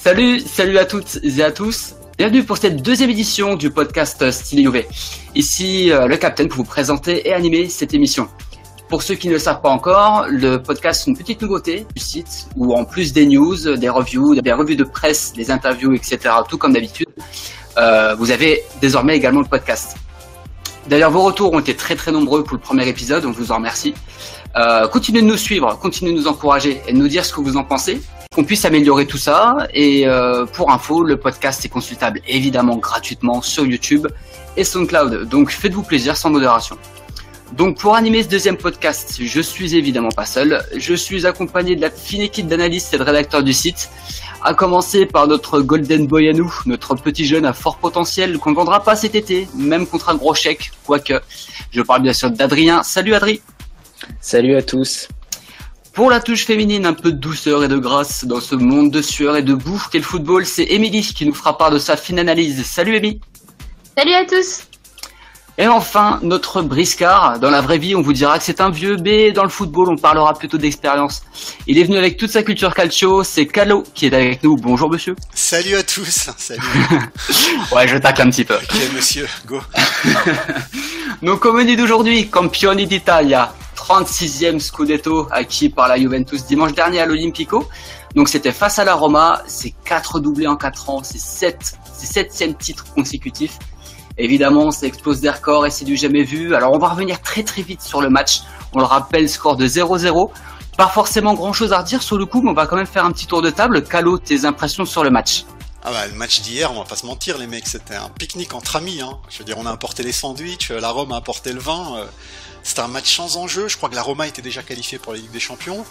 Salut à toutes et à tous. Bienvenue pour cette deuxième édition du podcast Style Juve. Ici le Captain pour vous présenter et animer cette émission. Pour ceux qui ne le savent pas encore, le podcast est une petite nouveauté du site où en plus des news, des reviews, des revues de presse, des interviews, etc., tout comme d'habitude, vous avez désormais également le podcast. D'ailleurs, vos retours ont été très très nombreux pour le premier épisode, donc je vous en remercie. Continuez de nous suivre, continuez de nous encourager et de nous dire ce que vous en pensez, qu'on puisse améliorer tout ça. Et pour info, le podcast est consultable évidemment gratuitement sur YouTube et SoundCloud, donc faites-vous plaisir sans modération. Donc pour animer ce deuxième podcast, je suis évidemment pas seul, je suis accompagné de la fine équipe d'analystes et de rédacteurs du site, à commencer par notre Golden Boy à nous, notre petit jeune à fort potentiel qu'on ne vendra pas cet été, même contre un gros chèque, quoique. Je parle bien sûr d'Adrien. Salut Adri. Salut à tous. Pour la touche féminine, un peu de douceur et de grâce dans ce monde de sueur et de boue qu'est le football, c'est Émilie qui nous fera part de sa fine analyse. Salut Émilie. Salut à tous. Et enfin, notre briscard. Dans la vraie vie, on vous dira que c'est un vieux, mais dans le football, on parlera plutôt d'expérience. Il est venu avec toute sa culture calcio, c'est Calo qui est avec nous. Bonjour monsieur. Salut à tous. Salut. Ouais, je tacle un petit peu. Ok monsieur, go. Donc au menu d'aujourd'hui, Campioni d'Italia, 36e Scudetto acquis par la Juventus dimanche dernier à l'Olimpico. Donc c'était face à la Roma, c'est 4 doublés en 4 ans, c'est 7e titre consécutif. Évidemment, ça explose des records et c'est du jamais vu. Alors on va revenir très très vite sur le match. On le rappelle, score de 0-0. Pas forcément grand chose à redire sur le coup, mais on va quand même faire un petit tour de table. Calo, tes impressions sur le match? Ah bah le match d'hier, on va pas se mentir les mecs, c'était un pique-nique entre amis. Hein. Je veux dire, on a apporté les sandwichs, la Rome a apporté le vin. C'était un match sans enjeu. Je crois que la Roma était déjà qualifiée pour la Ligue des Champions.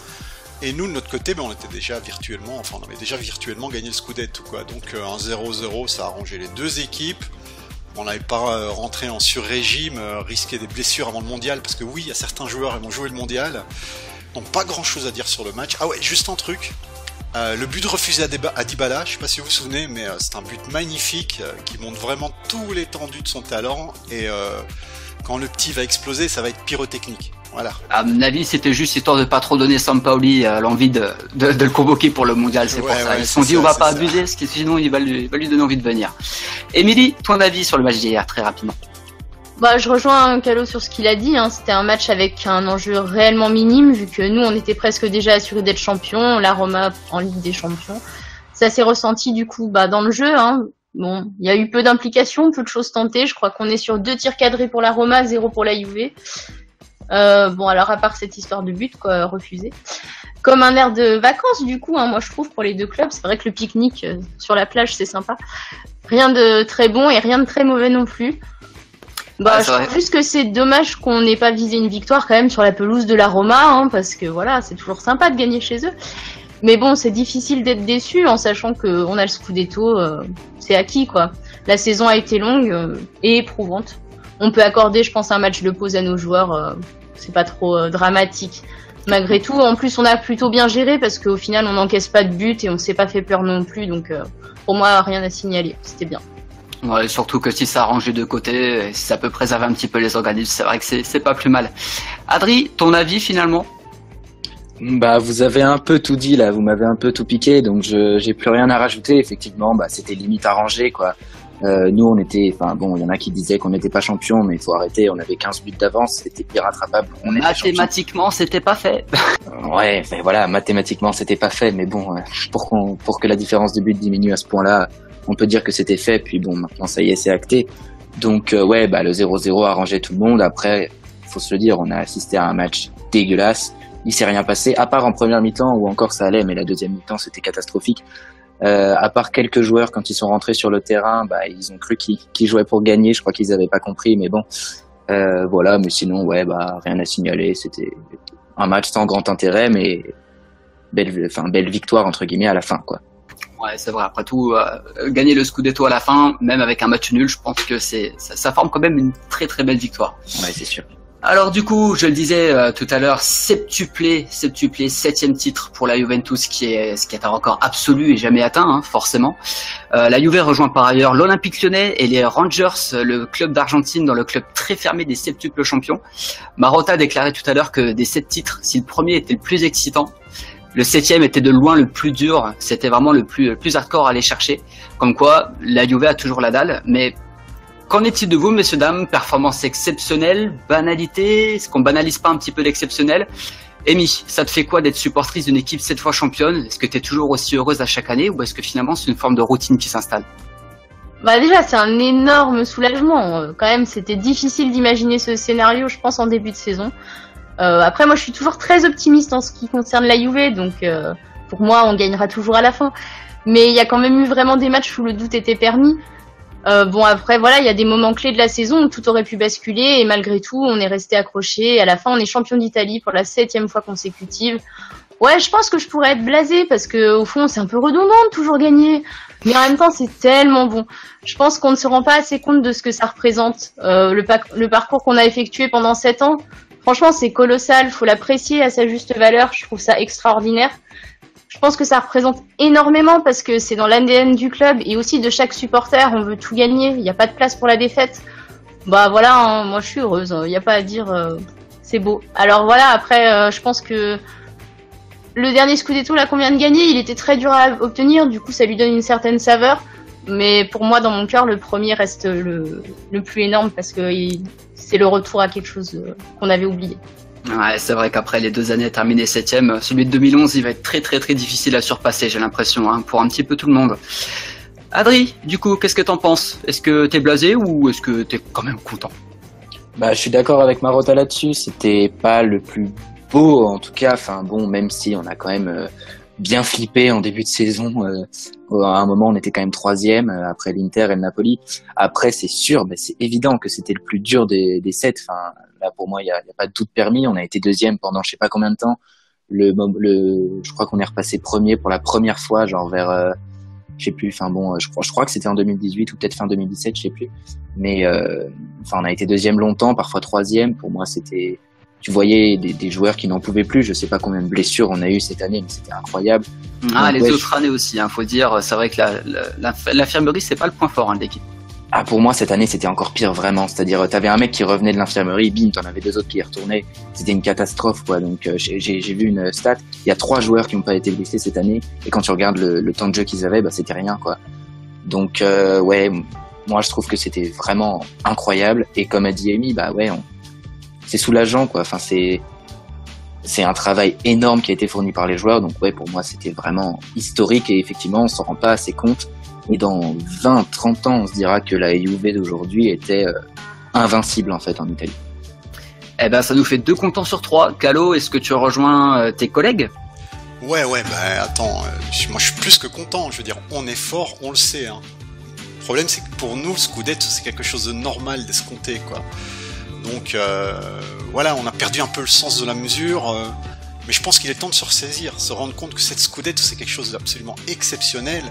Et nous, de notre côté, on était déjà virtuellement, on avait déjà virtuellement gagné le Scudetto, quoi. Donc un 0-0, ça a arrangé les deux équipes. On n'avait pas rentré en sur-régime, risqué des blessures avant le mondial, parce que oui, il y a certains joueurs qui vont jouer le mondial. Donc pas grand-chose à dire sur le match. Ah ouais, juste un truc. Le but refusé à Dybala, je sais pas si vous vous souvenez, mais c'est un but magnifique qui montre vraiment tout l'étendue de son talent. Et quand le petit va exploser, ça va être pyrotechnique. Voilà. À mon avis, c'était juste histoire de pas trop donner Sampaoli l'envie de le convoquer pour le mondial, c'est pour ça. Ouais, Ils se sont dit, on va pas abuser, parce que sinon il va lui donner envie de venir. Émilie, ton avis sur le match d'hier, très rapidement. Bah, je rejoins Calo sur ce qu'il a dit. Hein. C'était un match avec un enjeu réellement minime, vu que nous, on était presque déjà assurés d'être champions, la Roma en Ligue des Champions. Ça s'est ressenti du coup dans le jeu. Hein. Bon, il y a eu peu d'implications, peu de choses tentées. Je crois qu'on est sur 2 tirs cadrés pour la Roma, 0 pour la Juve. Bon, alors à part cette histoire de but, quoi, refusé. Comme un air de vacances, du coup, hein, moi je trouve, pour les deux clubs. C'est vrai que le pique-nique sur la plage, c'est sympa. Rien de très bon et rien de très mauvais non plus. Je trouve juste que c'est dommage qu'on n'ait pas visé une victoire quand même sur la pelouse de la Roma, hein, parce que voilà, c'est toujours sympa de gagner chez eux. Mais bon, c'est difficile d'être déçu en sachant qu'on a le Scudetto, c'est acquis, quoi. La saison a été longue et éprouvante. On peut accorder, je pense, un match de pause à nos joueurs, c'est pas trop dramatique. Malgré tout, en plus, on a plutôt bien géré parce qu'au final, on n'encaisse pas de but et on s'est pas fait peur non plus. Donc, pour moi, rien à signaler. C'était bien. Ouais, surtout que si ça arrange les deux côtés, si ça peut préserver un petit peu les organismes, c'est vrai que c'est pas plus mal. Adri, ton avis finalement? Bah, vous avez un peu tout dit là, vous m'avez un peu tout piqué, donc j'ai plus rien à rajouter. Effectivement, c'était limite arrangé, quoi. Nous, on était, il y en a qui disaient qu'on n'était pas champion, mais il faut arrêter. On avait 15 buts d'avance, c'était irrattrapable. Mathématiquement, c'était pas fait. Ouais, voilà, mathématiquement, c'était pas fait, mais bon, pour que la différence de but diminue à ce point-là, on peut dire que c'était fait. Puis bon, maintenant, ça y est, c'est acté. Donc, le 0-0 a arrangé tout le monde. Après, faut se le dire, on a assisté à un match dégueulasse. Il s'est rien passé, à part en première mi-temps où encore ça allait, mais la deuxième mi-temps, c'était catastrophique. À part quelques joueurs, quand ils sont rentrés sur le terrain, ils ont cru qu'ils jouaient pour gagner. Je crois qu'ils avaient pas compris, mais bon, voilà. Mais sinon, rien à signaler. C'était un match sans grand intérêt, mais belle victoire entre guillemets à la fin, quoi. Ouais, c'est vrai. Après tout, gagner le Scudetto à la fin, même avec un match nul, je pense que ça forme quand même une très très belle victoire. Ouais, c'est sûr. Alors du coup, je le disais tout à l'heure, septuplé, 7e titre pour la Juventus, ce qui est un record absolu et jamais atteint, hein, forcément. La Juve rejoint par ailleurs l'Olympique Lyonnais et les Rangers, le club d'Argentine, dans le club très fermé des septuples champions. Marotta a déclaré tout à l'heure que des 7 titres, si le premier était le plus excitant, le 7e était de loin le plus dur, c'était vraiment le plus hardcore à aller chercher. Comme quoi, la Juve a toujours la dalle, mais qu'en est-il de vous, messieurs, dames? Performance exceptionnelle, banalité, est-ce qu'on banalise pas un petit peu l'exceptionnel? Amy, ça te fait quoi d'être supportrice d'une équipe 7 fois championne? Est-ce que tu es toujours aussi heureuse à chaque année ou est-ce que finalement c'est une forme de routine qui s'installe? Bah déjà, c'est un énorme soulagement. Quand même, c'était difficile d'imaginer ce scénario, je pense, en début de saison. Après, moi, je suis toujours très optimiste en ce qui concerne la Juve, donc pour moi, on gagnera toujours à la fin. Mais il y a quand même eu vraiment des matchs où le doute était permis. Bon, après, voilà, il y a des moments clés de la saison où tout aurait pu basculer et malgré tout, on est resté accroché. À la fin, on est champion d'Italie pour la 7e fois consécutive. Ouais, je pense que je pourrais être blasée parce que au fond, c'est un peu redondant de toujours gagner. Mais en même temps, c'est tellement bon. Je pense qu'on ne se rend pas assez compte de ce que ça représente. Le parcours qu'on a effectué pendant 7 ans, franchement, c'est colossal. Faut l'apprécier à sa juste valeur. Je trouve ça extraordinaire. Je pense que ça représente énormément parce que c'est dans l'ADN du club et aussi de chaque supporter. On veut tout gagner. Il n'y a pas de place pour la défaite. Bah voilà, hein, moi je suis heureuse. Il n'y a pas à dire. C'est beau. Alors voilà, après, je pense que le dernier Scudetto là qu'on vient de gagner, il était très dur à obtenir. Du coup, ça lui donne une certaine saveur. Mais pour moi, dans mon cœur, le premier reste le plus énorme parce que c'est le retour à quelque chose qu'on avait oublié. Ouais, c'est vrai qu'après les 2 années terminées 7e, celui de 2011, il va être très très très difficile à surpasser, j'ai l'impression, hein, pour un petit peu tout le monde. Adri, du coup, qu'est-ce que t'en penses? Est-ce que t'es blasé ou est-ce que t'es quand même content? Bah, je suis d'accord avec Marotta là-dessus. C'était pas le plus beau, en tout cas. Enfin bon, même si on a quand même bien flippé en début de saison. À un moment, on était quand même 3e après l'Inter et le Napoli. Après, c'est sûr, c'est évident que c'était le plus dur des 7. Enfin, là pour moi, il y a pas de doute permis. On a été 2e pendant je sais pas combien de temps. Je crois qu'on est repassé premier pour la première fois, genre vers je sais plus. Enfin bon, je crois que c'était en 2018 ou peut-être fin 2017, je sais plus. Mais enfin, on a été 2e longtemps, parfois 3e. Pour moi, c'était, tu voyais des joueurs qui n'en pouvaient plus. Je sais pas combien de blessures on a eu cette année, mais c'était incroyable. Ah, donc, les autres années aussi, hein, faut dire. C'est vrai que l'infirmerie, c'est pas le point fort, hein, de l'équipe. Ah, pour moi, cette année, c'était encore pire, vraiment. C'est-à-dire, t'avais un mec qui revenait de l'infirmerie, bim, t'en avais 2 autres qui y retournaient. C'était une catastrophe, quoi. Donc, j'ai vu une stat. Il y a 3 joueurs qui n'ont pas été blessés cette année. Et quand tu regardes le temps de jeu qu'ils avaient, c'était rien, quoi. Donc, ouais, moi, je trouve que c'était vraiment incroyable. Et comme a dit Amy, ouais, c'est soulageant, quoi. Enfin, c'est un travail énorme qui a été fourni par les joueurs. Donc, ouais, pour moi, c'était vraiment historique. Et effectivement, on s'en rend pas assez compte. Et dans 20, 30 ans, on se dira que la Juve d'aujourd'hui était invincible, en fait, en Italie. Eh ben, ça nous fait 2 contents sur 3. Calo, est-ce que tu rejoins tes collègues? Ouais, attends, moi je suis plus que content. Je veux dire, on est fort, on le sait. Hein. Le problème, c'est que pour nous, le Scudetto, c'est quelque chose de normal, d'escompté, quoi. Donc, voilà, on a perdu un peu le sens de la mesure. Mais je pense qu'il est temps de se ressaisir, se rendre compte que cette Scudetto, c'est quelque chose d'absolument exceptionnel.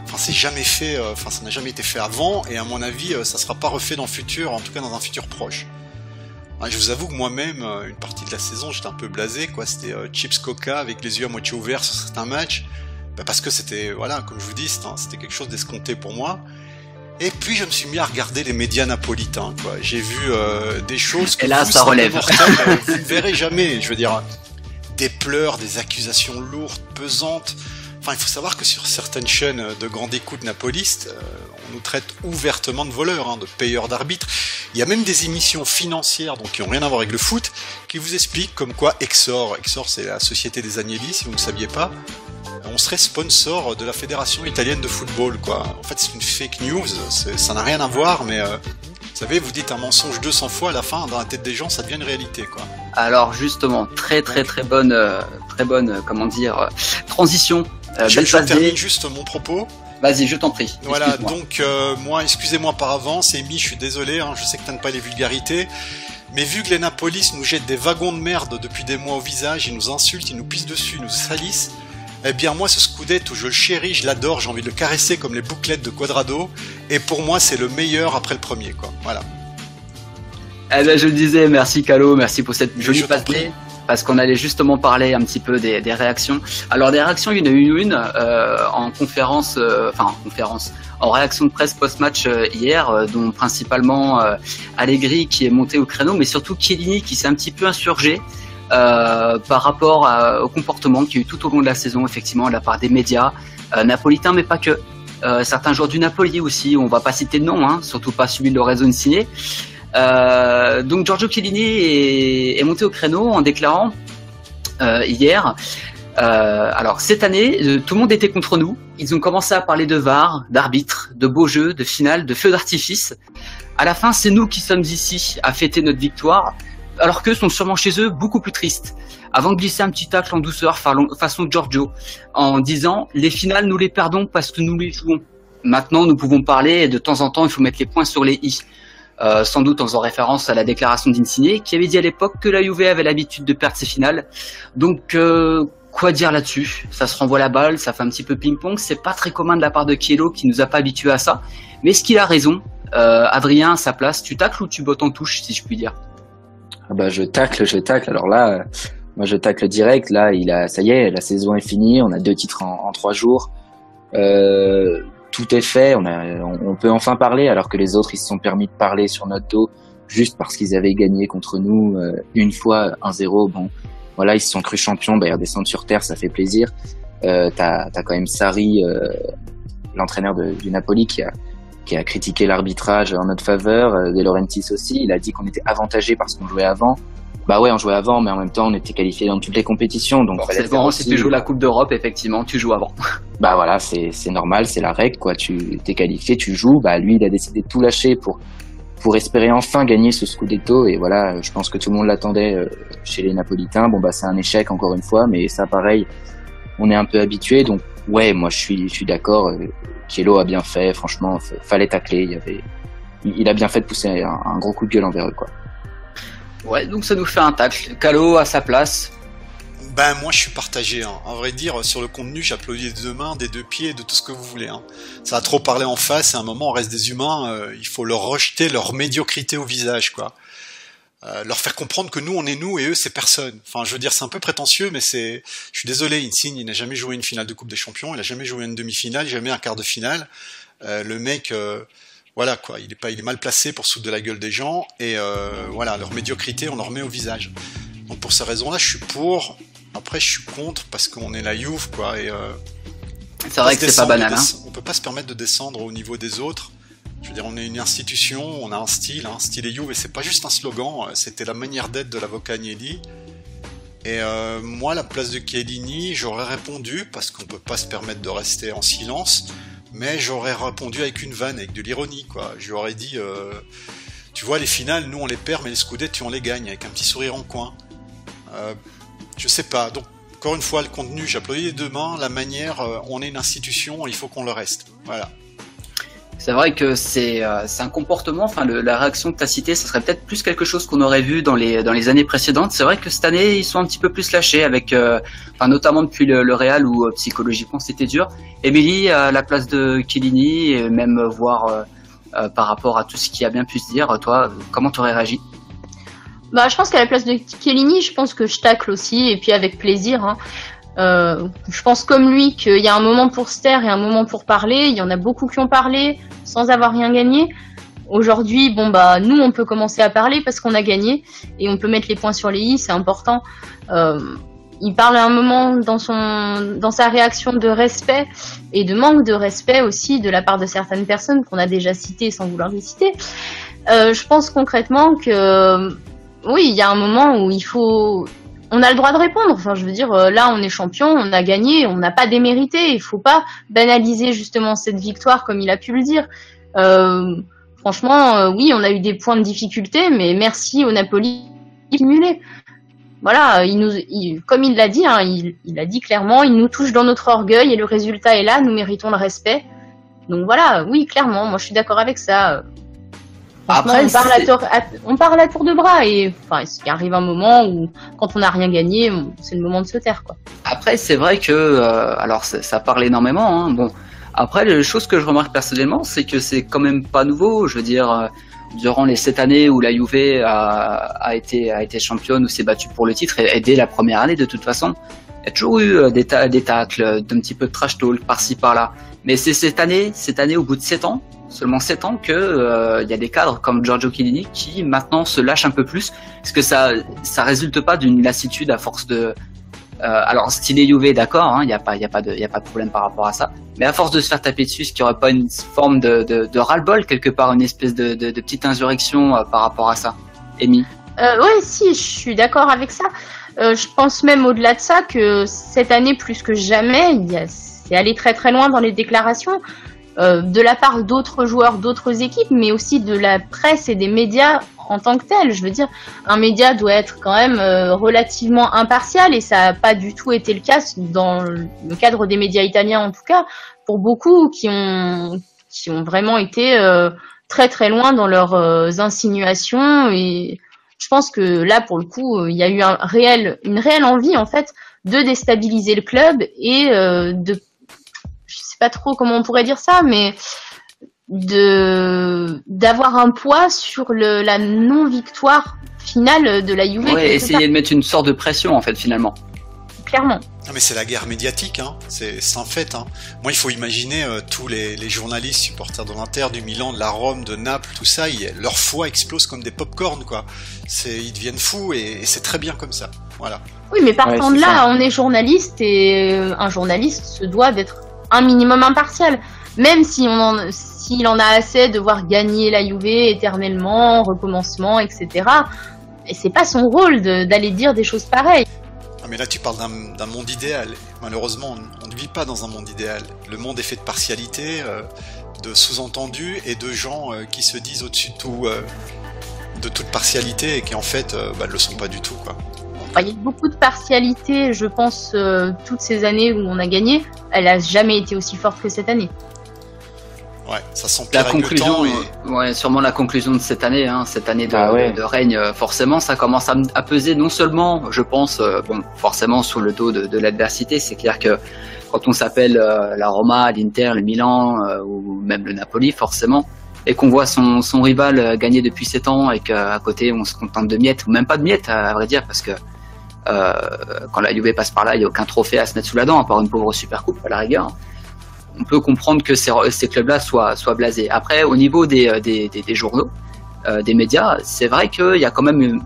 Enfin, c'est jamais fait, ça n'a jamais été fait avant, et à mon avis, ça sera pas refait dans le futur, en tout cas dans un futur proche. Je vous avoue que moi-même, une partie de la saison, j'étais un peu blasé, quoi. C'était chips coca avec les yeux à moitié ouverts sur certains matchs, parce que c'était, voilà, comme je vous dis, c'était quelque chose d'escompté pour moi. Et puis je me suis mis à regarder les médias napolitains, quoi. J'ai vu des choses que et là, vous, ça relève. Mortels, vous ne verrez jamais. Je veux dire, des pleurs, des accusations lourdes, pesantes. Enfin, il faut savoir que sur certaines chaînes de grande écoute napolistes, on nous traite ouvertement de voleurs, de payeurs d'arbitres. Il y a même des émissions financières, donc qui n'ont rien à voir avec le foot, qui vous expliquent comme quoi Exor, c'est la société des Agnelli, si vous ne saviez pas, on serait sponsor de la Fédération italienne de football, quoi. En fait, c'est une fake news, ça n'a rien à voir, mais vous savez, vous dites un mensonge 200 fois, à la fin, dans la tête des gens, ça devient une réalité, quoi. Alors justement, très bonne, comment dire, transition. Je termine juste mon propos. Vas-y, je t'en prie. Voilà, donc moi, excusez-moi par avance, Amy, je suis désolé, je sais que t'aimes pas les vulgarités, mais vu que les Napolis nous jettent des wagons de merde depuis des mois au visage, ils nous insultent, ils nous pissent dessus, ils nous salissent, eh bien moi ce Scudetto, je le chéris, je l'adore, j'ai envie de le caresser comme les bouclettes de Quadrado, et pour moi c'est le meilleur après le premier, quoi. Voilà. Eh ben, je le disais, merci Calo, merci pour cette jolie passe D, parce qu'on allait justement parler un petit peu des réactions. Alors des réactions, il y en a eu une en conférence, en réaction de presse post-match hier, dont principalement Allegri qui est monté au créneau, mais surtout Chiellini qui s'est un petit peu insurgé. par rapport au comportement qu'il y a eu tout au long de la saison, effectivement, de la part des médias napolitains, mais pas que. Certains joueurs du Napoli aussi, on va pas citer de nom, hein, surtout pas celui de Lorenzo Insigne. Donc Giorgio Chiellini est monté au créneau en déclarant hier, alors cette année, tout le monde était contre nous. Ils ont commencé à parler de VAR, d'arbitre, de beaux jeux, de finale, de feux d'artifice. À la fin, c'est nous qui sommes ici à fêter notre victoire, alors qu'eux sont sûrement chez eux beaucoup plus tristes. Avant de glisser un petit tacle en douceur façon Giorgio, en disant « Les finales, nous les perdons parce que nous les jouons. Maintenant, nous pouvons parler et de temps en temps, il faut mettre les points sur les i. » Sans doute en faisant référence à la déclaration d'Insigne, qui avait dit à l'époque que la Juve avait l'habitude de perdre ses finales. Donc, quoi dire là-dessus? Ça se renvoie la balle, ça fait un petit peu ping-pong. C'est pas très commun de la part de Chiellini, qui nous a pas habitués à ça. Mais est-ce qu'il a raison? Adrien, à sa place, tu tacles ou tu bottes en touche, si je puis dire? Ah bah, je tacle. Alors là, moi je tacle direct. Là, ça y est, la saison est finie. On a 2 titres en 3 jours. Tout est fait. On peut enfin parler, alors que les autres ils se sont permis de parler sur notre dos juste parce qu'ils avaient gagné contre nous une fois 1-0. Bon, voilà, ils se sont crus champions. Bah, ils redescendent sur terre, ça fait plaisir. T'as quand même Sarri, l'entraîneur du Napoli, qui a critiqué l'arbitrage en notre faveur. De Laurentiis aussi, il a dit qu'on était avantagé parce qu'on jouait avant. Bah ouais, on jouait avant, mais en même temps, on était qualifié dans toutes les compétitions. Donc, forcément, si tu joues la Coupe d'Europe, effectivement, tu joues avant. Bah voilà, c'est normal, c'est la règle, quoi. Tu t'es qualifié, tu joues. Bah lui, il a décidé de tout lâcher pour espérer enfin gagner ce Scudetto. Et voilà, je pense que tout le monde l'attendait chez les Napolitains. Bon bah c'est un échec encore une fois, mais ça, pareil, on est un peu habitué. Donc ouais, moi je suis d'accord. Chiellini a bien fait, franchement, fallait tacler. Il a bien fait de pousser un gros coup de gueule envers eux, quoi. Ouais, donc ça nous fait un tacle. Calo à sa place. Ben moi je suis partagé, hein. À vrai dire, sur le contenu, j'applaudis des 2 mains, des 2 pieds, de tout ce que vous voulez, hein. Ça a trop parlé en face, et à un moment on reste des humains, il faut leur rejeter leur médiocrité au visage, quoi. Leur faire comprendre que nous on est nous et eux c'est personne. Enfin je veux dire, c'est un peu prétentieux, mais je suis désolé, Insigne il n'a jamais joué une finale de Coupe des Champions, il a jamais joué une demi-finale, jamais un quart de finale. Le mec, voilà quoi, il est mal placé pour se foutre de la gueule des gens, et voilà, leur médiocrité on leur met au visage. Donc pour ces raisons-là, je suis pour. Après, je suis contre parce qu'on est la Juve, quoi. Et c'est vrai que c'est pas banal. On peut pas se permettre de descendre au niveau des autres. Je veux dire, on est une institution, on a un style et Juve, et c'est pas juste un slogan. C'était la manière d'être de l'avocat Agnelli. Et moi, à la place de Chiellini, j'aurais répondu, parce qu'on peut pas se permettre de rester en silence, mais j'aurais répondu avec une vanne, avec de l'ironie, quoi. J'aurais dit, tu vois, les finales, nous on les perd, mais les Scudetti on les gagne, avec un petit sourire en coin. Je sais pas, donc encore une fois le contenu, j'applaudis les 2 mains, la manière, on est une institution, il faut qu'on le reste, voilà. C'est vrai que c'est un comportement, enfin la réaction que tu as citée, ça serait peut-être plus quelque chose qu'on aurait vu dans les années précédentes. C'est vrai que cette année ils sont un petit peu plus lâchés, avec notamment depuis le Real où psychologiquement c'était dur. Émilie, à la place de Chiellini, et même voir par rapport à tout ce qui a bien pu se dire, toi, comment t'aurais réagi? Bah, je pense qu'à la place de Chiellini, je pense que je tacle aussi, et puis avec plaisir, hein. Je pense comme lui qu'il y a un moment pour se taire et un moment pour parler. Il y en a beaucoup qui ont parlé sans avoir rien gagné. Aujourd'hui, bon bah nous on peut commencer à parler parce qu'on a gagné et on peut mettre les points sur les i, c'est important. Il parle à un moment dans sa réaction de respect et de manque de respect aussi de la part de certaines personnes qu'on a déjà citées sans vouloir les citer. Je pense concrètement que oui, il y a un moment où on a le droit de répondre. Enfin, je veux dire, là, on est champion, on a gagné, on n'a pas démérité. Il faut pas banaliser justement cette victoire comme il a pu le dire. Franchement, oui, on a eu des points de difficulté, mais merci au Napoli cumulé. Voilà, comme il l'a dit, hein, il a dit clairement, il nous touche dans notre orgueil et le résultat est là, nous méritons le respect. Donc voilà, oui, clairement, moi je suis d'accord avec ça. Après, on parle à tour de bras et enfin, il arrive un moment où, quand on n'a rien gagné, c'est le moment de se taire, quoi. Après, c'est vrai que, alors ça parle énormément, hein. Bon, après, la chose que je remarque personnellement, c'est que c'est quand même pas nouveau. Je veux dire, durant les 7 années où la Juve a été championne, ou s'est battue pour le titre, et dès la première année de toute façon, Il y a toujours eu des tacles, d'un petit peu de trash talk par-ci par-là. Mais c'est cette année, au bout de 7 ans, seulement 7 ans, que il y a des cadres comme Giorgio Chiellini qui maintenant se lâchent un peu plus. Parce que ça résulte pas d'une lassitude à force de... alors stylé Juve, d'accord, hein, y a pas de problème par rapport à ça. Mais à force de se faire taper dessus, est-ce qu'il n'y aurait pas une forme de ras-le-bol quelque part, une espèce de petite insurrection par rapport à ça, Amy? Ouais, si, je suis d'accord avec ça. Je pense même au-delà de ça que cette année, plus que jamais, c'est allé très très loin dans les déclarations de la part d'autres joueurs, d'autres équipes, mais aussi de la presse et des médias en tant que tels. Je veux dire, un média doit être quand même relativement impartial et ça n'a pas du tout été le cas dans le cadre des médias italiens en tout cas, pour beaucoup qui ont vraiment été très très loin dans leurs insinuations. Et je pense que là, pour le coup, il y a eu une réelle envie en fait de déstabiliser le club et je sais pas trop comment on pourrait dire ça, mais d'avoir un poids sur la non-victoire finale de la Juve. Ouais, essayer de mettre une sorte de pression en fait finalement. Clairement. Ah mais c'est la guerre médiatique, hein. C'est un fait. Hein. Moi, il faut imaginer tous les journalistes, supporters de l'Inter, du Milan, de la Rome, de Naples, tout ça, leur foi explose comme des pop-corn, quoi. Ils deviennent fous et c'est très bien comme ça. Voilà. Oui, mais partant de là, on est journaliste et un journaliste se doit d'être un minimum impartial, même s'il en a assez de voir gagner la Juve éternellement, recommencement, etc. Et c'est pas son rôle d'aller dire des choses pareilles. Ah mais là tu parles d'un monde idéal. Malheureusement on ne vit pas dans un monde idéal. Le monde est fait de partialité, de sous-entendus et de gens qui se disent au-dessus de toute partialité et qui en fait ne le sont pas du tout, quoi. Il y a beaucoup de partialité, je pense, toutes ces années où on a gagné, elle a jamais été aussi forte que cette année. Ouais, ça s'empire avec le temps. Ouais, sûrement la conclusion de cette année, cette année de règne, forcément, ça commence à peser non seulement, je pense, forcément sous le dos de l'adversité. C'est clair que quand on s'appelle la Roma, l'Inter, le Milan ou même le Napoli, forcément, et qu'on voit son rival gagner depuis 7 ans et qu'à côté on se contente de miettes, ou même pas de miettes à vrai dire, parce que quand la Juve passe par là, il n'y a aucun trophée à se mettre sous la dent, à part une pauvre Supercoupe à la rigueur. On peut comprendre que ces clubs-là soient blasés. Après, au niveau des journaux, des médias, c'est vrai qu'il y a quand même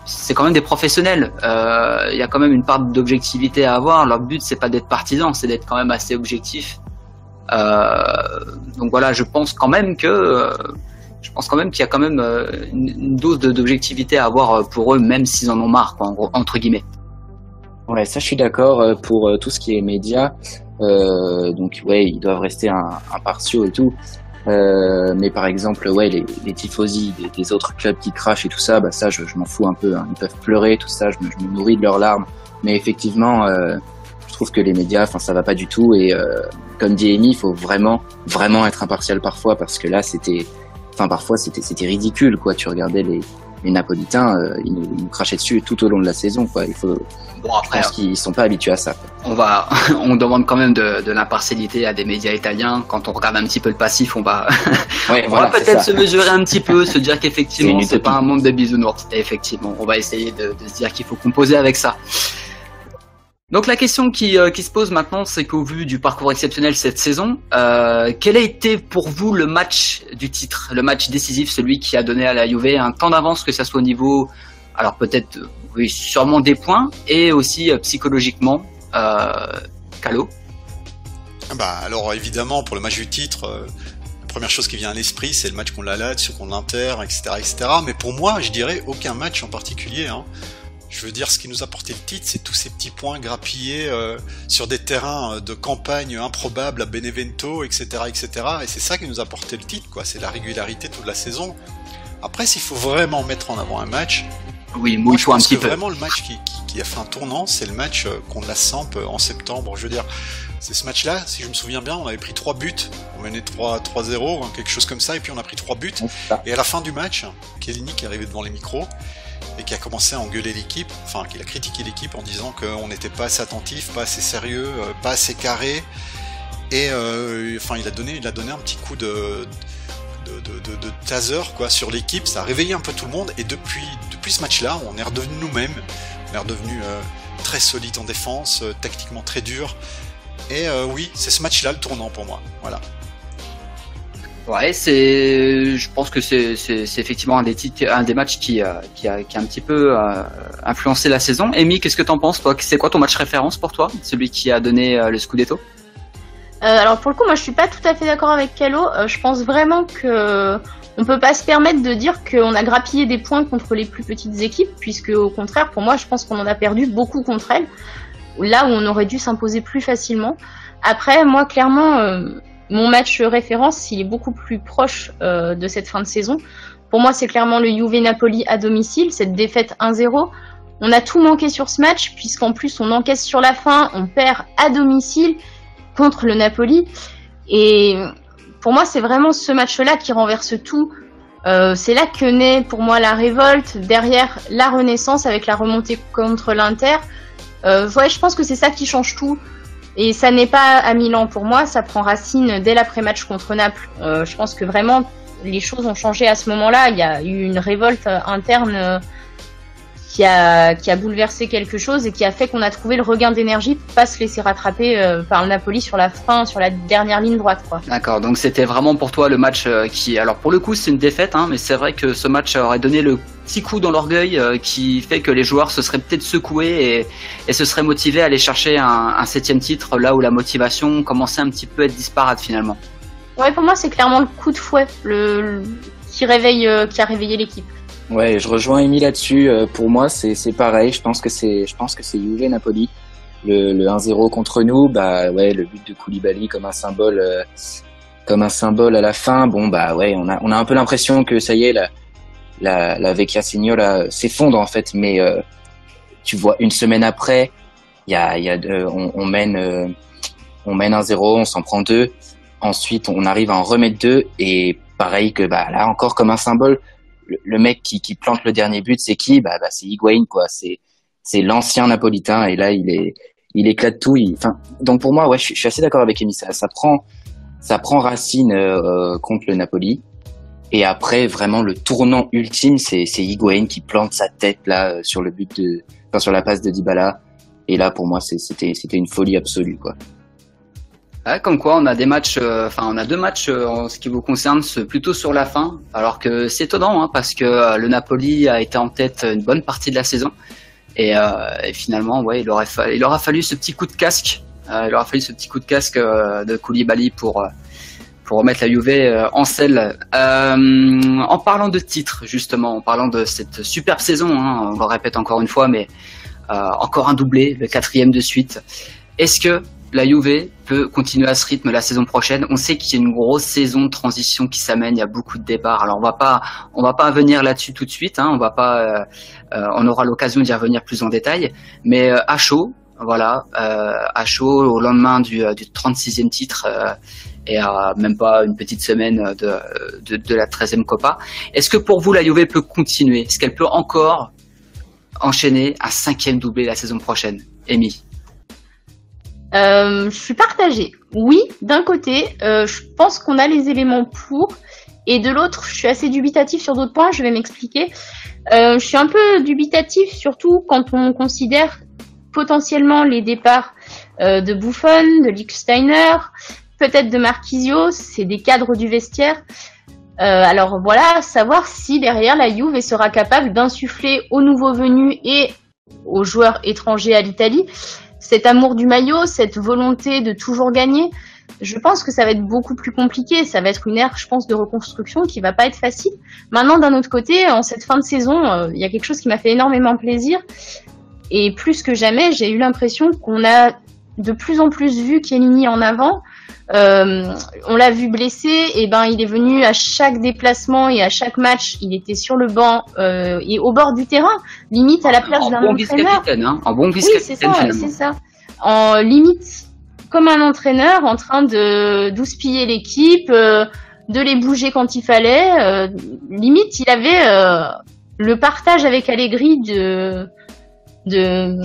c'est quand même des professionnels. Il y a quand même une part d'objectivité à avoir. Leur but, c'est pas d'être partisan, c'est d'être quand même assez objectif. Donc voilà, je pense quand même qu'il y a quand même une dose d'objectivité à avoir pour eux, même s'ils en ont marre, quoi, entre guillemets. Ouais, ça je suis d'accord pour tout ce qui est médias. Donc ouais, ils doivent rester impartiaux et tout. Mais par exemple, ouais, les tifosi des autres clubs qui crachent et tout ça, bah ça je m'en fous un peu. Hein. Ils peuvent pleurer, tout ça, je me nourris de leurs larmes. Mais effectivement, je trouve que les médias, ça va pas du tout. Et comme dit Amy, il faut vraiment être impartial parfois, parce que là parfois c'était ridicule, quoi. Tu regardais les Napolitains, ils nous crachaient dessus tout au long de la saison, quoi. Je pense qu'ils sont pas habitués à ça, quoi. On demande quand même de l'impartialité à des médias italiens. Quand on regarde un petit peu le passif, on va peut-être se mesurer un petit peu, se dire qu'effectivement c'est pas un monde de bisounours. Et effectivement, on va essayer de se dire qu'il faut composer avec ça. Donc la question qui se pose maintenant, c'est qu'au vu du parcours exceptionnel cette saison, quel a été pour vous le match du titre, le match décisif, celui qui a donné à la Juve un temps d'avance, que ça soit au niveau, alors peut-être, oui, sûrement des points, et aussi psychologiquement, Calo? Bah alors évidemment, pour le match du titre, la première chose qui vient à l'esprit, c'est le match contre la Lazio, contre l'Inter, etc. Mais pour moi, je dirais aucun match en particulier, hein. Je veux dire, ce qui nous a porté le titre, c'est tous ces petits points grappillés sur des terrains de campagne improbables à Benevento, etc., etc. Et c'est ça qui nous a porté le titre, quoi. C'est la régularité toute la saison. Après, s'il faut vraiment mettre en avant un match, oui, mouille-toi un petit peu. Vraiment, le match qui a fait un tournant, c'est le match contre la Samp en septembre. Je veux dire, c'est ce match-là, si je me souviens bien, on avait pris 3 buts. On menait 3-0, quelque chose comme ça, et puis on a pris 3 buts. Et à la fin du match, Chiellini qui est arrivé devant les micros, et qui a commencé à engueuler l'équipe, qui a critiqué l'équipe en disant qu'on n'était pas assez attentif, pas assez sérieux, pas assez carré, et il a donné un petit coup de taser, quoi, sur l'équipe. Ça a réveillé un peu tout le monde, et depuis ce match-là, on est redevenu nous-mêmes, on est redevenu très solide en défense, tactiquement très dur. Et oui, c'est ce match-là le tournant pour moi. Voilà. Ouais, je pense que c'est effectivement un des matchs qui a un petit peu influencé la saison. Amy, qu'est-ce que t'en penses, toi? C'est quoi ton match référence pour toi? Celui qui a donné le Scudetto? Alors pour le coup, moi je suis pas tout à fait d'accord avec Calo. Je pense vraiment que on peut pas se permettre de dire qu'on a grappillé des points contre les plus petites équipes, puisque au contraire, pour moi, je pense qu'on en a perdu beaucoup contre elles, là où on aurait dû s'imposer plus facilement. Après, moi clairement, mon match référence, il est beaucoup plus proche de cette fin de saison. Pour moi, c'est clairement le Juve Napoli à domicile, cette défaite 1-0. On a tout manqué sur ce match, puisqu'en plus on encaisse sur la fin, on perd à domicile contre le Napoli. Et pour moi, c'est vraiment ce match-là qui renverse tout. C'est là que naît pour moi la révolte, derrière la renaissance avec la remontée contre l'Inter. Ouais, je pense que c'est ça qui change tout. Et ça n'est pas à Milan pour moi, ça prend racine dès l'après-match contre Naples. Je pense que vraiment, les choses ont changé à ce moment-là. Il y a eu une révolte interne qui a bouleversé quelque chose et qui a fait qu'on a trouvé le regain d'énergie pour pas se laisser rattraper par le Napoli sur la fin, sur la dernière ligne droite, quoi. D'accord, donc c'était vraiment pour toi le match qui... Alors pour le coup, c'est une défaite, hein, mais c'est vrai que ce match aurait donné le petit coup dans l'orgueil qui fait que les joueurs se seraient peut-être secoués et se seraient motivés à aller chercher un 7e titre, là où la motivation commençait un petit peu à être disparate finalement. Ouais, pour moi, c'est clairement le coup de fouet qui a réveillé l'équipe. Ouais, je rejoins Amy là-dessus. Pour moi, c'est pareil. Je pense que c'est Juve Napoli. Le 1-0 contre nous, bah ouais, le but de Koulibaly comme un symbole à la fin. Bon bah ouais, on a un peu l'impression que ça y est, la Vecchia Signola s'effondre en fait. Mais tu vois, une semaine après, on mène 1-0, on s'en prend 2. Ensuite, on arrive à en remettre 2 et pareil que bah là encore comme un symbole. Le mec qui plante le dernier but, c'est qui? Bah c'est Higuaín, quoi. C'est l'ancien napolitain et là il éclate tout. Donc pour moi, ouais, je suis assez d'accord avec Amy. Ça prend racine contre le Napoli. Et après, vraiment le tournant ultime, c'est Higuaín qui plante sa tête là sur le but sur la passe de Dybala. Et là, pour moi, c'était une folie absolue, quoi. Ouais, comme quoi on a deux matchs en ce qui vous concerne, plutôt sur la fin, alors que c'est étonnant hein, parce que le Napoli a été en tête une bonne partie de la saison et finalement ouais il aura fallu ce petit coup de casque, de Koulibaly pour remettre la Juve en selle. En parlant de titre justement, en parlant de cette superbe saison, hein, on le répète encore une fois, mais encore un doublé, le 4e de suite. Est-ce que la Juve peut continuer à ce rythme la saison prochaine? On sait qu'il y a une grosse saison de transition qui s'amène, il y a beaucoup de départs. Alors on va pas venir là-dessus tout de suite, hein, on aura l'occasion d'y revenir plus en détail, mais à chaud, voilà, au lendemain du 36e titre et à même pas une petite semaine de la 13e Copa. Est-ce que pour vous la Juve peut continuer? Est-ce qu'elle peut encore enchaîner un 5e doublé la saison prochaine? Amy? Je suis partagée. Oui, d'un côté, je pense qu'on a les éléments pour, et de l'autre, je suis assez dubitatif sur d'autres points. Je vais m'expliquer. Je suis un peu dubitatif, surtout quand on considère potentiellement les départs de Buffon, de Lichtsteiner, peut-être de Marquisio. C'est des cadres du vestiaire. Alors voilà, savoir si derrière la Juve sera capable d'insuffler aux nouveaux venus et aux joueurs étrangers à l'Italie cet amour du maillot, cette volonté de toujours gagner. Je pense que ça va être beaucoup plus compliqué. Ça va être une ère, je pense, de reconstruction qui va pas être facile. Maintenant, d'un autre côté, en cette fin de saison, il y a quelque chose qui m'a fait énormément plaisir. Et plus que jamais, j'ai eu l'impression qu'on a de plus en plus vu Chiellini en avant. On l'a vu blessé, et ben il est venu à chaque déplacement et à chaque match, il était sur le banc et au bord du terrain, limite à la place d'un entraîneur. En bon vice-capitaine, oui, c'est ça. En limite comme un entraîneur, en train de d'houspiller l'équipe, de les bouger quand il fallait. Limite, il avait le partage avec Allegri du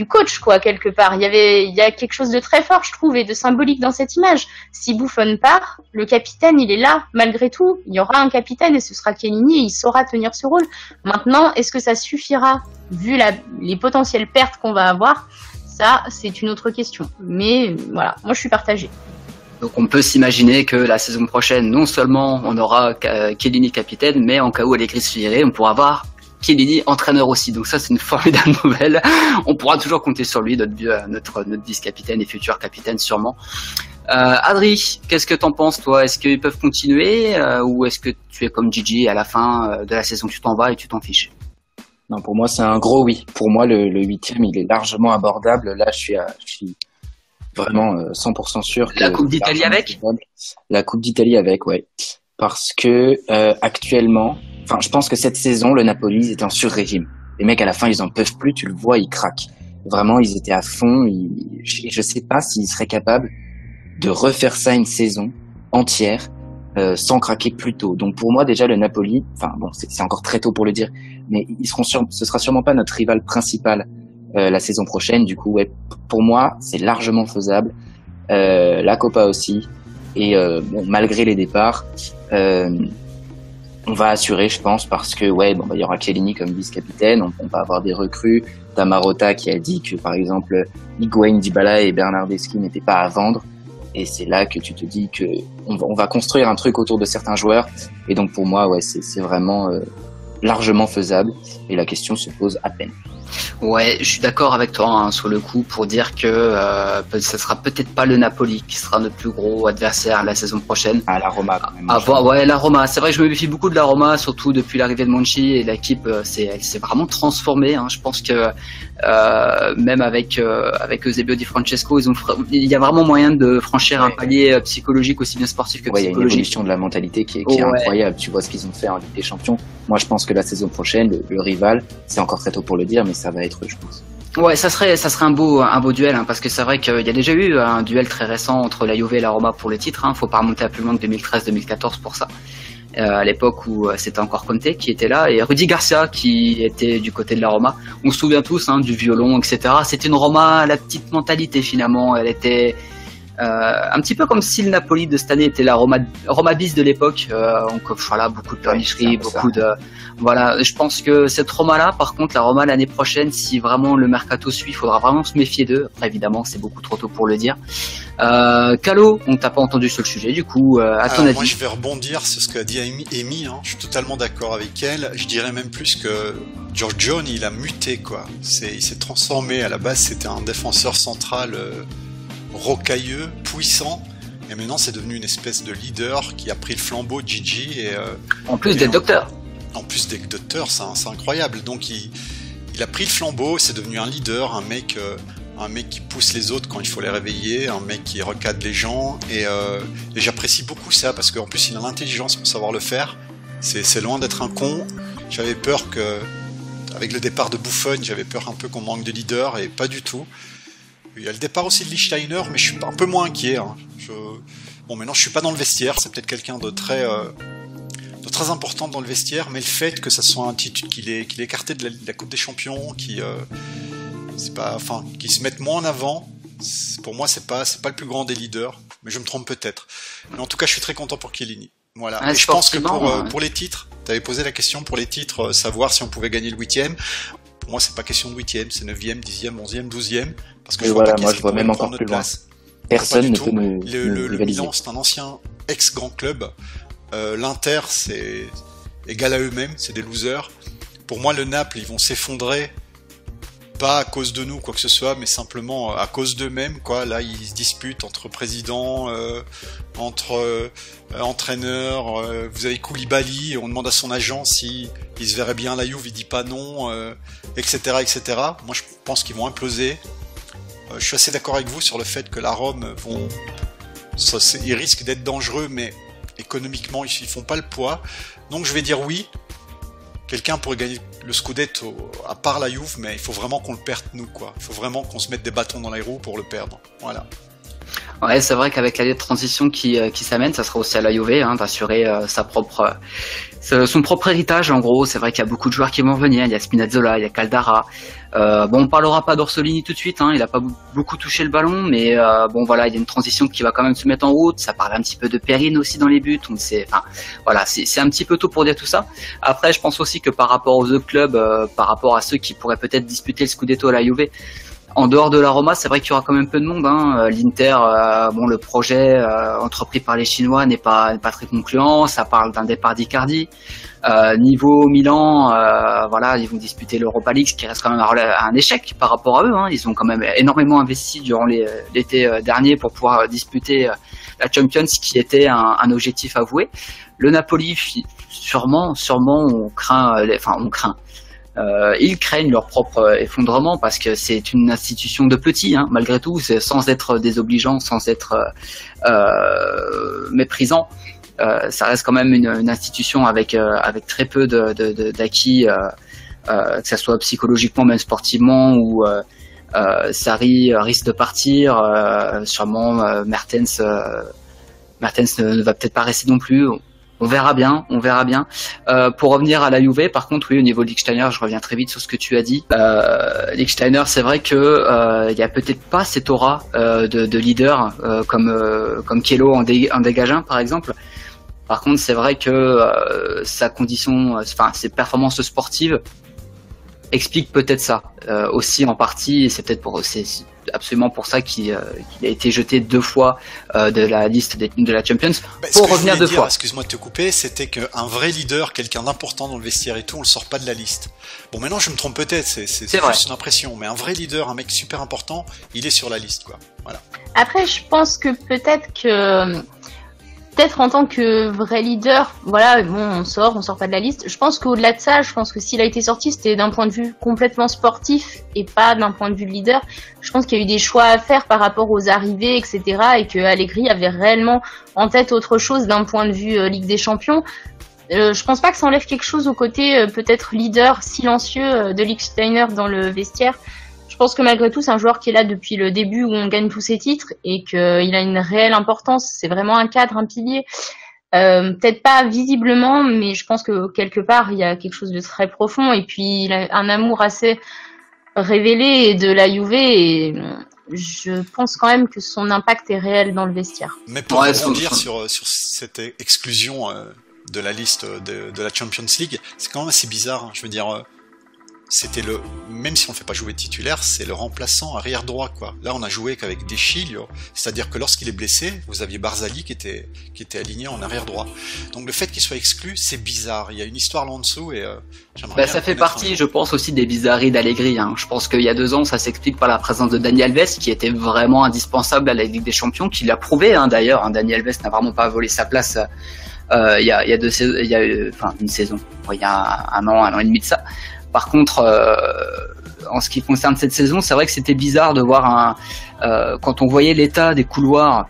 coach, quoi, quelque part. Il y a quelque chose de très fort, je trouve, et de symbolique dans cette image. Si Buffon part, le capitaine, il est là, malgré tout. Il y aura un capitaine et ce sera Chiellini et il saura tenir ce rôle. Maintenant, est-ce que ça suffira, vu les potentielles pertes qu'on va avoir? Ça, c'est une autre question. Mais voilà, moi je suis partagée. Donc on peut s'imaginer que la saison prochaine, non seulement on aura Chiellini capitaine, mais en cas où Allegri se virait, on pourra avoir Chiellini entraîneur aussi. Donc ça, c'est une formidable nouvelle. On pourra toujours compter sur lui, notre vice-capitaine et futur capitaine sûrement. Adri, qu'est-ce que t'en penses, toi? Est-ce qu'ils peuvent continuer ou est-ce que tu es comme Gigi à la fin de la saison, tu t'en vas et tu t'en fiches? Non, pour moi, c'est un gros oui. Pour moi, le 8e, il est largement abordable. Là, je suis vraiment 100% sûr que la Coupe d'Italie avec la Coupe d'Italie avec, ouais, parce que actuellement, enfin, je pense que cette saison, le Napoli est en sur-régime. Les mecs à la fin, ils en peuvent plus, tu le vois, ils craquent. Vraiment, ils étaient à fond. Je sais pas s'ils seraient capables de refaire ça une saison entière sans craquer plus tôt. Donc pour moi, déjà, le Napoli, enfin bon, c'est encore très tôt pour le dire, mais ce sera sûrement pas notre rival principal la saison prochaine. Du coup, ouais, pour moi, c'est largement faisable. La Copa aussi. Et bon, malgré les départs, on va assurer, je pense, parce que ouais, bon, bah, il y aura Chiellini comme vice-capitaine. On va avoir des recrues. T'as Marotta qui a dit que, par exemple, Higuaín, Dybala et Bernardeschi n'étaient pas à vendre. Et c'est là que tu te dis que on va construire un truc autour de certains joueurs. Et donc pour moi, ouais, c'est vraiment largement faisable. Et la question se pose à peine. Ouais, je suis d'accord avec toi hein, sur le coup pour dire que ça sera peut-être pas le Napoli qui sera notre plus gros adversaire la saison prochaine. Ah, la Roma quand même. Ouais, la Roma. C'est vrai que je me méfie beaucoup de la Roma, surtout depuis l'arrivée de Monchi et l'équipe elle s'est vraiment transformée. Hein. Je pense que même avec Eusebio Di Francesco, il y a vraiment moyen de franchir un palier psychologique aussi bien sportif que psychologique. Il y a une évolution de la mentalité qui est incroyable. Tu vois ce qu'ils ont fait en Ligue des Champions. Moi, je pense que la saison prochaine, le rival, c'est encore très tôt pour le dire, mais ça va être, je pense. Ouais, ça serait un beau duel, hein, parce que c'est vrai qu'il y a déjà eu un duel très récent entre la Juve et la Roma pour le titre. Hein. Faut pas remonter à plus loin que 2013-2014 pour ça. À l'époque où c'était encore Conte qui était là et Rudy Garcia qui était du côté de la Roma. On se souvient tous hein, du violon, etc. C'était une Roma à la petite mentalité finalement. Elle était un petit peu comme si le Napoli de cette année était la Roma bis de l'époque. Donc voilà, beaucoup de pleurnicheries, beaucoup de voilà. Je pense que cette Roma-là, par contre, la Roma l'année prochaine, si vraiment le mercato suit, il faudra vraiment se méfier d'eux. Après, évidemment, c'est beaucoup trop tôt pour le dire. Calo, on t'a pas entendu sur le sujet, du coup, à ton avis. Moi, je vais rebondir sur ce qu'a dit Amy. Hein. Je suis totalement d'accord avec elle. Je dirais même plus que Giorgione, il a muté quoi. Il s'est transformé. À la base, c'était un défenseur central. Rocailleux, puissant, et maintenant c'est devenu une espèce de leader qui a pris le flambeau de Gigi et en plus d'être docteur. En plus d'être docteur, c'est incroyable. Donc il a pris le flambeau, c'est devenu un leader, un mec qui pousse les autres quand il faut les réveiller, un mec qui recadre les gens et j'apprécie beaucoup ça parce qu'en plus il a l'intelligence pour savoir le faire. C'est loin d'être un con. J'avais peur que avec le départ de Buffon, j'avais peur un peu qu'on manque de leader et pas du tout. Il y a le départ aussi de Lichtsteiner, mais je suis un peu moins inquiet. Hein. Bon, maintenant, je suis pas dans le vestiaire. C'est peut-être quelqu'un de très important dans le vestiaire, mais le fait que ça soit un titre qu'il est écarté de la Coupe des Champions, qui se mette moins en avant, pour moi, c'est pas le plus grand des leaders. Mais je me trompe peut-être. Mais en tout cas, je suis très content pour Chiellini. Voilà. Ah, et je pense que pour les titres, t'avais posé la question pour les titres, savoir si on pouvait gagner le 8e. Pour moi, c'est pas question de 8e, c'est 9e, 10e, 11e, 12e. Parce que je vois même encore plus loin. Personne ne peut nous le Milan, c'est un ancien ex-grand club. L'Inter, c'est égal à eux-mêmes, c'est des losers. Pour moi, le Naples, ils vont s'effondrer, pas à cause de nous, quoi que ce soit, mais simplement à cause d'eux-mêmes, quoi. Là, ils se disputent entre présidents, entre entraîneurs. Vous avez Koulibaly, on demande à son agent si il se verrait bien à la Juve, il dit pas non, etc., etc. Moi, je pense qu'ils vont imploser. Je suis assez d'accord avec vous sur le fait que la Rome ils risquent d'être dangereux, mais économiquement, ils font pas le poids. Donc, je vais dire oui. Quelqu'un pourrait gagner le Scudetto à part la Juve, mais il faut vraiment qu'on le perde nous, quoi. Il faut vraiment qu'on se mette des bâtons dans les roues pour le perdre. Voilà. Ouais, c'est vrai qu'avec l'année de transition qui s'amène, ça sera aussi à la Juve hein, d'assurer sa propre son propre héritage, en gros. C'est vrai qu'il y a beaucoup de joueurs qui vont venir. Il y a Spinazzola, il y a Caldara. Bon, on parlera pas d'Orsolini tout de suite. Hein, il a pas beaucoup touché le ballon, mais bon, voilà, il y a une transition qui va quand même se mettre en route. Ça parle un petit peu de Perrine aussi dans les buts. Donc voilà, c'est un petit peu tôt pour dire tout ça. Après, je pense aussi que par rapport aux autres clubs, par rapport à ceux qui pourraient peut-être disputer le Scudetto à la Juve, en dehors de la Roma, c'est vrai qu'il y aura quand même peu de monde. Hein. L'Inter, bon, le projet entrepris par les Chinois n'est pas très concluant. Ça parle d'un départ d'Icardi. Niveau Milan, voilà, ils vont disputer l'Europa League, ce qui reste quand même un échec par rapport à eux. Hein. Ils ont quand même énormément investi durant l'été dernier pour pouvoir disputer la Champions, qui était un objectif avoué. Le Napoli, sûrement, on craint. Ils craignent leur propre effondrement parce que c'est une institution de petits, hein, malgré tout, sans être désobligeant, sans être méprisant. Ça reste quand même une institution avec très peu d'acquis, que ça soit psychologiquement, même sportivement, où Sarri risque de partir. Sûrement, Mertens ne va peut-être pas rester non plus. On verra bien. Pour revenir à la Juve, par contre, oui, au niveau de Lichtsteiner, je reviens très vite sur ce que tu as dit. Lichtsteiner, c'est vrai que il y a peut-être pas cette aura de leader comme Kelo en dégage un, par exemple. Par contre, c'est vrai que sa condition, ses performances sportives expliquent peut-être ça aussi en partie. Et c'est absolument pour ça qu'il a été jeté 2 fois de la liste de la Champions, pour revenir 2 fois. Excuse-moi de te couper, c'était qu'un vrai leader, quelqu'un d'important dans le vestiaire et tout, on le sort pas de la liste. Bon, maintenant je me trompe peut-être, c'est juste une impression, mais un vrai leader, un mec super important, il est sur la liste, quoi. Voilà. Après, je pense que peut-être en tant que vrai leader, voilà, bon, on sort pas de la liste. Je pense qu'au-delà de ça, je pense que s'il a été sorti, c'était d'un point de vue complètement sportif et pas d'un point de vue de leader. Je pense qu'il y a eu des choix à faire par rapport aux arrivées, etc. et que Allegri avait réellement en tête autre chose d'un point de vue Ligue des Champions. Je pense pas que ça enlève quelque chose au côté peut-être leader silencieux de Lichtsteiner dans le vestiaire. Je pense que malgré tout, c'est un joueur qui est là depuis le début où on gagne tous ses titres et qu'il a une réelle importance. C'est vraiment un cadre, un pilier. Peut-être pas visiblement, mais je pense que quelque part, il y a quelque chose de très profond. Et puis, il a un amour assez révélé de la Juve et je pense quand même que son impact est réel dans le vestiaire. Mais pour rebondir sur cette exclusion de la liste de la Champions League, c'est quand même assez bizarre. Hein. Je veux dire... c'était même si on ne fait pas jouer titulaire, c'est le remplaçant arrière droit, quoi. Là, on a joué qu'avec De Sciglio, c'est-à-dire que lorsqu'il est blessé, vous aviez Barzali qui était aligné en arrière droit. Donc le fait qu'il soit exclu, c'est bizarre. Il y a une histoire là en dessous et j'aimerais bien ça fait partie, je pense, aussi des bizarreries d'Allegri. Hein. Je pense qu'il y a 2 ans, ça s'explique par la présence de Dani Alves, qui était vraiment indispensable à la Ligue des Champions, qui l'a prouvé, hein, d'ailleurs. Hein. Dani Alves n'a vraiment pas volé sa place. Il y a une saison, il y a un an et demi de ça. Par contre, en ce qui concerne cette saison, c'est vrai que c'était bizarre de voir quand on voyait l'état des couloirs,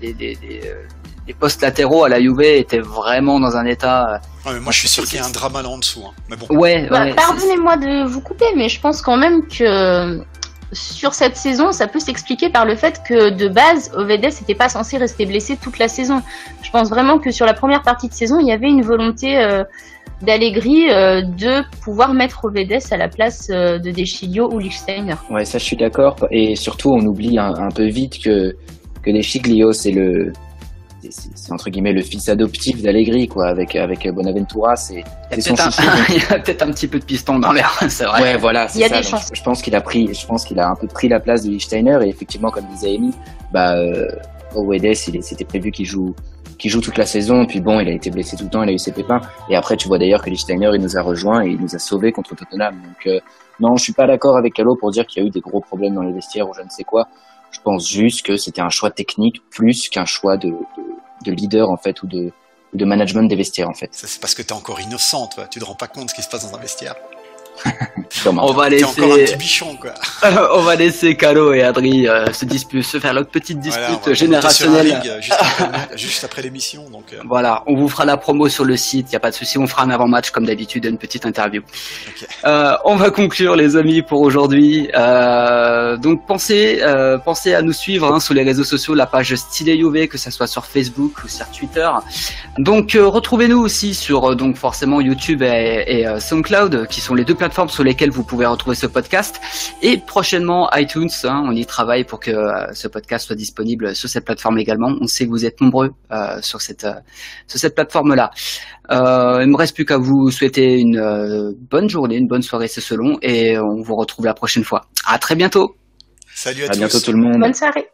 des postes latéraux à la Juve étaient vraiment dans un état. Ouais, mais moi, je suis sûr qu'il y a un drama là en dessous. Hein. Mais bon. Ouais. Pardonnez-moi de vous couper, mais je pense quand même que sur cette saison, ça peut s'expliquer par le fait que de base, Ovedes n'était pas censé rester blessé toute la saison. Je pense vraiment que sur la première partie de saison, il y avait une volonté d'Allegri de pouvoir mettre Ovedes à la place de De Sciglio ou Lichtsteiner. Ouais, ça je suis d'accord. Et surtout, on oublie un peu vite que De Sciglio, c'est entre guillemets le fils adoptif d'Allegri, quoi, avec Bonaventura. C'est son chouchou. Il y a peut-être un petit peu de piston dans l'air, c'est vrai. Ouais, voilà, c'est il y a ça. Des chances. Je pense qu'il a un peu pris la place de Lichtsteiner et effectivement, comme disait Amy, Ovedes, c'était prévu qu'il joue toute la saison, puis bon, il a été blessé tout le temps, il a eu ses pépins, et après tu vois d'ailleurs que Lichtsteiner il nous a rejoint et il nous a sauvés contre Tottenham, donc non, je suis pas d'accord avec Calo pour dire qu'il y a eu des gros problèmes dans les vestiaires ou je ne sais quoi. Je pense juste que c'était un choix technique plus qu'un choix de leader en fait ou de management des vestiaires en fait. Ça, c'est parce que t'es encore innocent, toi. Tu te rends pas compte de ce qui se passe dans un vestiaire. Sûrement. On va T'es encore un laisser, petit bichon, quoi. on va laisser Calo et Adri se faire leur petite Voilà, dispute on va monter sur un générationnelle. ring juste après l'émission, donc. Voilà, on vous fera la promo sur le site, y a pas de souci, on fera un avant-match comme d'habitude, une petite interview. Ok. On va conclure les amis pour aujourd'hui. Donc pensez à nous suivre sur les réseaux sociaux, la page Stylé UV, que ça soit sur Facebook ou sur Twitter. Donc retrouvez-nous aussi sur donc forcément YouTube et SoundCloud, qui sont les deux plateformes sur lesquelles vous pouvez retrouver ce podcast. Et prochainement iTunes, on y travaille pour que ce podcast soit disponible sur cette plateforme également. On sait que vous êtes nombreux sur cette plateforme-là. Il me reste plus qu'à vous souhaiter une bonne journée, une bonne soirée, c'est selon, et on vous retrouve la prochaine fois. À très bientôt. Salut à À tous. bientôt tout le monde. Bonne soirée.